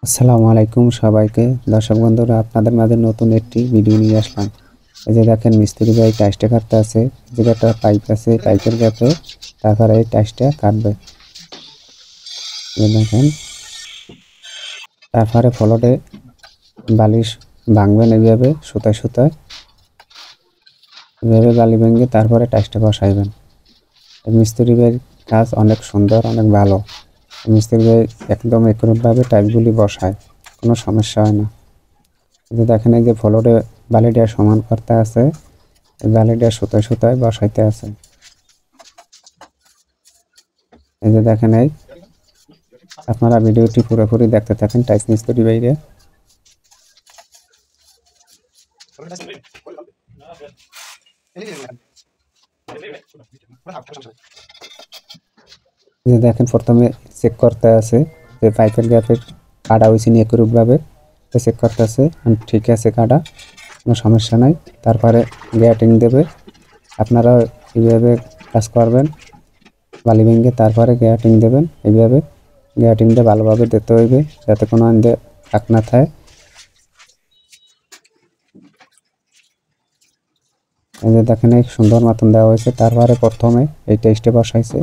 আসসালামু আলাইকুম সবাইকে। দর্শক বন্ধুরা, আপনাদের মাঝে নতুন একটি ভিডিও নিয়ে আসলাম। এই যে দেখেন, মিস্ত্রি ভাই টাইসটা কাটতে আছে। যে একটা পাইপ আছে, পাইপের গ্যাপে তারপরে এই টাইসটা কাটবে। এই দেখেন, তারপরে ফ্লোরে বালিশ ভাঙবেন এইভাবে সুতায় সুতায়, এভাবে বালি ভেঙে তারপরে টাইসটা বসাইবেন। এই মিস্ত্রি ভাইয়ের কাজ অনেক সুন্দর, অনেক ভালো। মিস্ত্রি ভাই একদম একুরেটভাবে টাইলগুলি বসায়, কোনো সমস্যা হয় না। এই যে দেখেন, এই যে ফ্লোরে বালিটা সমান করতে আছে, বালিটা সুতায় সুতায় বসাইতে আছে। এই যে দেখেন, এই আপনারা ভিডিওটি পুরোপুরি দেখতে থাকেন। টাইস মিস্ত্রি বাইরে এই যে দেখেন, প্রথমে চেক করতে আছে যে পাইপের গ্যাপের কাটা হয়েছে নি একরূপভাবে, চেক করতে আছে ঠিক আছে, কাটা কোনো সমস্যা নাই। তারপরে গ্যাটিং দেবে। আপনারা এইভাবে কাজ করবেন, বালি ভেঙে তারপরে গ্যাটিং দেবেন। এইভাবে গ্যাটিংটা ভালোভাবে দিতে হইবে যাতে কোনো আন্দে ফাঁক না থাকে। এই যে দেখেন, এই সুন্দর মতন দেওয়া হয়েছে। তারপরে প্রথমে এই টেস্টে বসাইছে,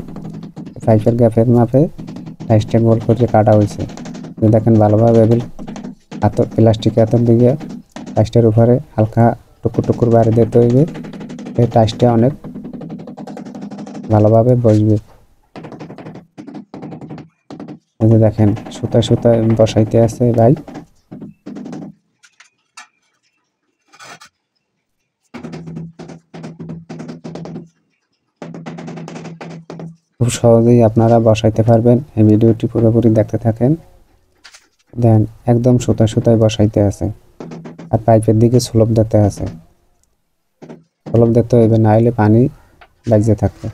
পাইপের গ্যাপের মাপে টাইসটা গোল করে কাটা হয়েছে। দেখেন ভালোভাবে হাতর প্লাস্টিক হাতর দিকে টাইসটার উপরে হালকা টুকুর টুকুর বাড়ি দিতে হইবে। এই টাইসটা অনেক ভালোভাবে বসবে। এই যে দেখেন, সুতায় সুতায় বসাইতে আছে ভাই। খুব সহজেই আপনারা বসাইতে পারবেন। এই ভিডিওটি পুরোপুরি দেখতে থাকেন। দেন একদম সুতায় সুতায় বসাইতে আছে, আর পাইপের দিকে স্লোপ দিতে আছে। স্লোপ দিতে হইবে, না হলে পানি বাজতে থাকবে।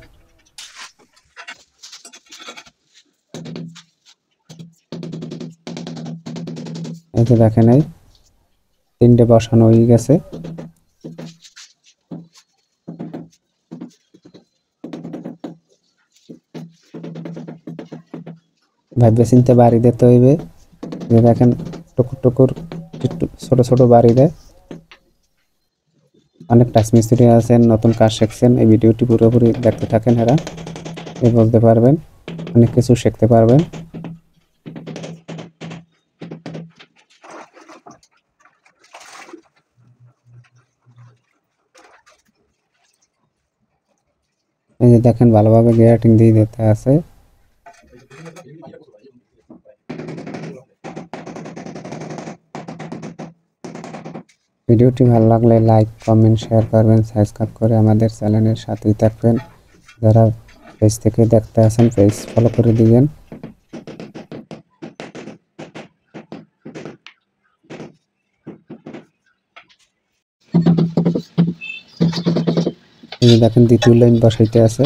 এই যে দেখেন, এই তিনটে বসানো হয়ে গেছে। ভাববে চিনতে বাড়ি দিতে হইবে। যে দেখেন, টুকুর টুকুর একটু ছোট ছোট বাড়ি দেয়। অনেক টাচ মিস্ত্রি আছেন, নতুন কাজ শিখছেন। এই ভিডিওটি পুরোপুরি দেখতে থাকেন, এরা বলতে পারবেন, অনেক কিছু শিখতে পারবেন। এই যে দেখেন, ভালোভাবে গ্যাটিং দিয়ে দিতে আছে। ভিডিওটি ভালো লাগলে লাইক কমেন্ট শেয়ার করবেন, সাবস্ক্রাইব করে আমাদের চ্যানেলের সাথেই থাকবেন। যারা পেজ থেকে দেখতে আছেন পেজ ফলো করে দিবেন। এই যে দেখেন, দ্বিতীয় লাইন বসাইতে আছে।